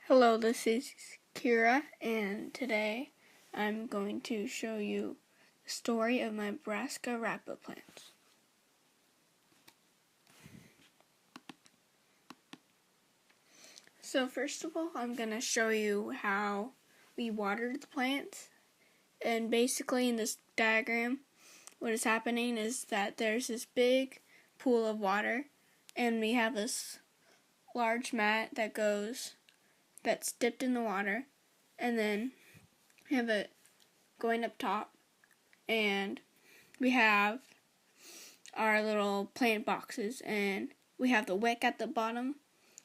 Hello, this is Kira, and today I'm going to show you the story of my Brassica Rapa plants. So first of all, I'm going to show you how we watered the plants. And basically in this diagram, what is happening is that there's this big pool of water, and we have this large mat that's dipped in the water, and then we have it going up top, and we have our little plant boxes, and we have the wick at the bottom,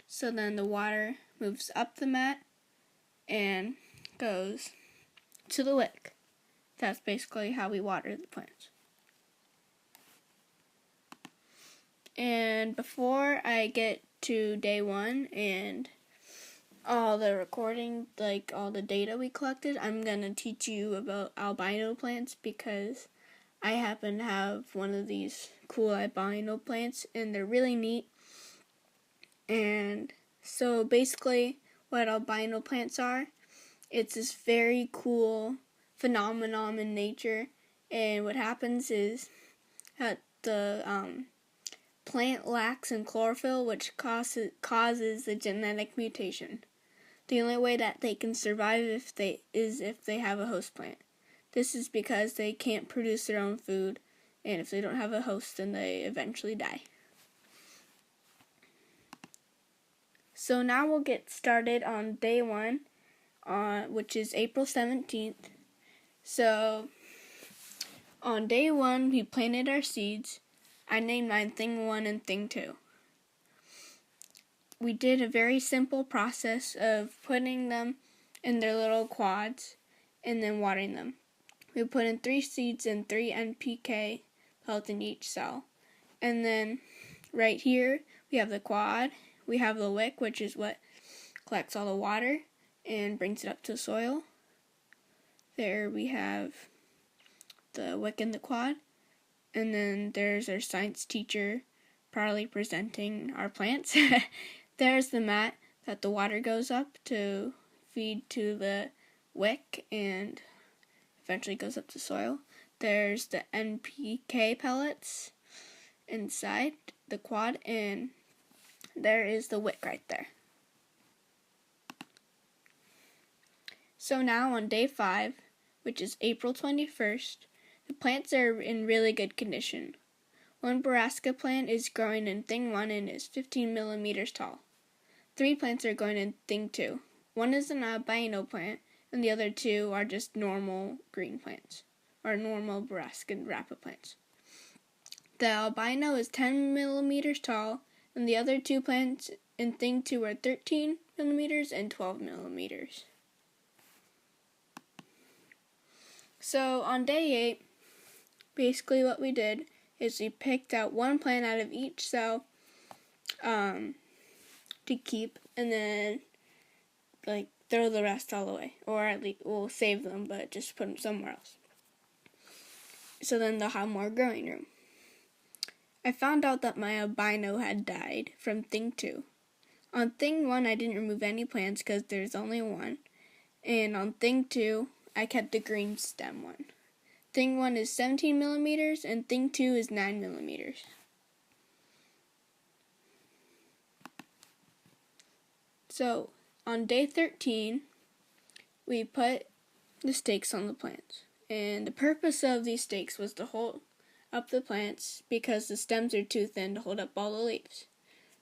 so then the water moves up the mat and goes to the wick. That's basically how we water the plants. And before I get to day one and all the recording, like all the data we collected, I'm going to teach you about albino plants because I happen to have one of these cool albino plants and they're really neat. And so basically what albino plants are, it's this very cool phenomenon in nature, and what happens is that the plant lacks in chlorophyll, which causes a genetic mutation. The only way that they can survive is if they have a host plant. This is because they can't produce their own food, and if they don't have a host, then they eventually die. So now we'll get started on day one, which is April 17th. So on day one, we planted our seeds. I named mine Thing 1 and Thing 2. We did a very simple process of putting them in their little quads and then watering them. We put in 3 seeds and 3 NPK pellets in each cell. And then right here, we have the quad. We have the wick, which is what collects all the water and brings it up to the soil. There we have the wick and the quad. And then there's our science teacher proudly presenting our plants. There's the mat that the water goes up to feed to the wick and eventually goes up to soil. There's the NPK pellets inside the quad, and there is the wick right there. So now on day 5, which is April 21st, the plants are in really good condition. One Brassica plant is growing in Thing 1 and is 15 millimeters tall. 3 plants are growing in Thing 2. One is an albino plant, and the other 2 are just normal green plants, or normal Brassica Rapa plants. The albino is 10 millimeters tall, and the other 2 plants in Thing 2 are 13 millimeters and 12 millimeters. So on day 8, basically what we did is we picked out 1 plant out of each cell to keep, and then throw the rest all away, or at least we'll save them, but just put them somewhere else. So then they'll have more growing room. I found out that my albino had died from Thing 2. On Thing 1, I didn't remove any plants because there's only 1, and on Thing 2, I kept the green stem one. Thing 1 is 17 millimeters, and Thing 2 is 9 millimeters. So, on day 13, we put the stakes on the plants. And the purpose of these stakes was to hold up the plants because the stems are too thin to hold up all the leaves.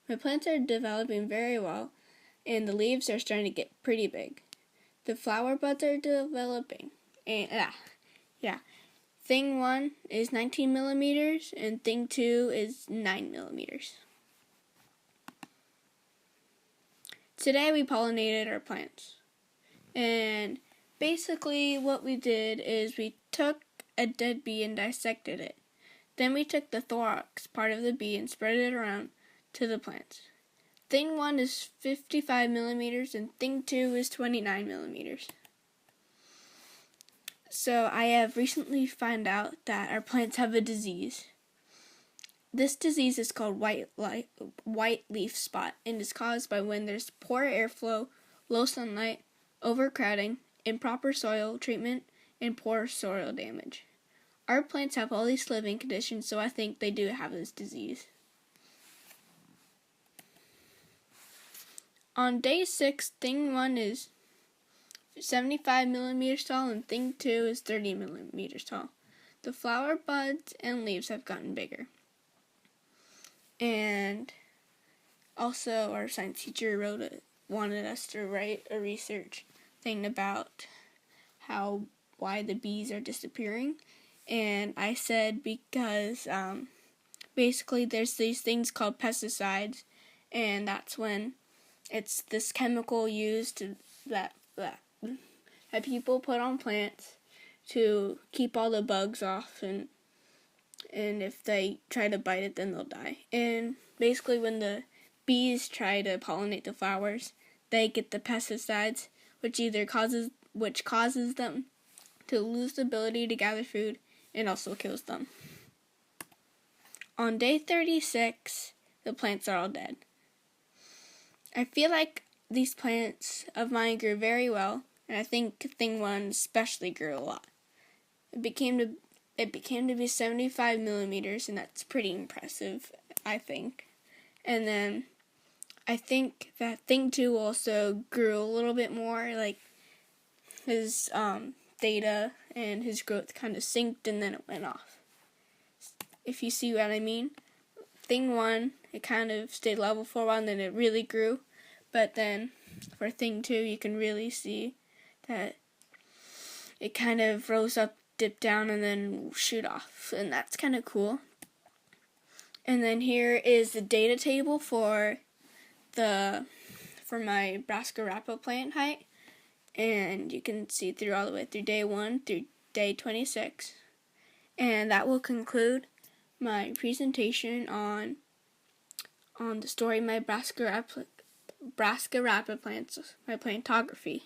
My plants are developing very well, and the leaves are starting to get pretty big. The flower buds are developing. And, Thing 1 is 19 millimeters, and Thing 2 is 9 millimeters. Today we pollinated our plants. And basically what we did is we took a dead bee and dissected it. Then we took the thorax part of the bee and spread it around to the plants. Thing 1 is 55 millimeters and Thing 2 is 29 millimeters. So I have recently found out that our plants have a disease. This disease is called white leaf spot and is caused by when there's poor airflow low sunlight, overcrowding, improper soil treatment, and poor soil damage. Our plants have all these living conditions, so I think they do have this disease. On day 6, thing 1 is 75 millimeters tall and thing 2 is 30 millimeters tall. The flower buds and leaves have gotten bigger. And also our science teacher wanted us to write a research thing about why the bees are disappearing. And I said because basically there's these things called pesticides, and that's when it's this chemical used that people put on plants to keep all the bugs off, and if they try to bite it, then they'll die. And basically when the bees try to pollinate the flowers, they get the pesticides, which causes them to lose the ability to gather food and also kills them. On day 36, the plants are all dead. I feel like these plants of mine grew very well, and I think thing 1 especially grew a lot. It became to be 75 millimeters, and that's pretty impressive, I think. And then I think that thing 2 also grew a little bit more, like his data and his growth kind of synced and then it went off. If you see what I mean. Thing 1, it kind of stayed level for a while and then it really grew. But then for thing 2, you can really see that it kind of rose up, dipped down, and then shoot off. And that's kind of cool. And then here is the data table for my Brassica Rapa plant height. And you can see through all the way through day 1 through day 26. And that will conclude my presentation on the story of my Brassica Rapa plants, my plantography.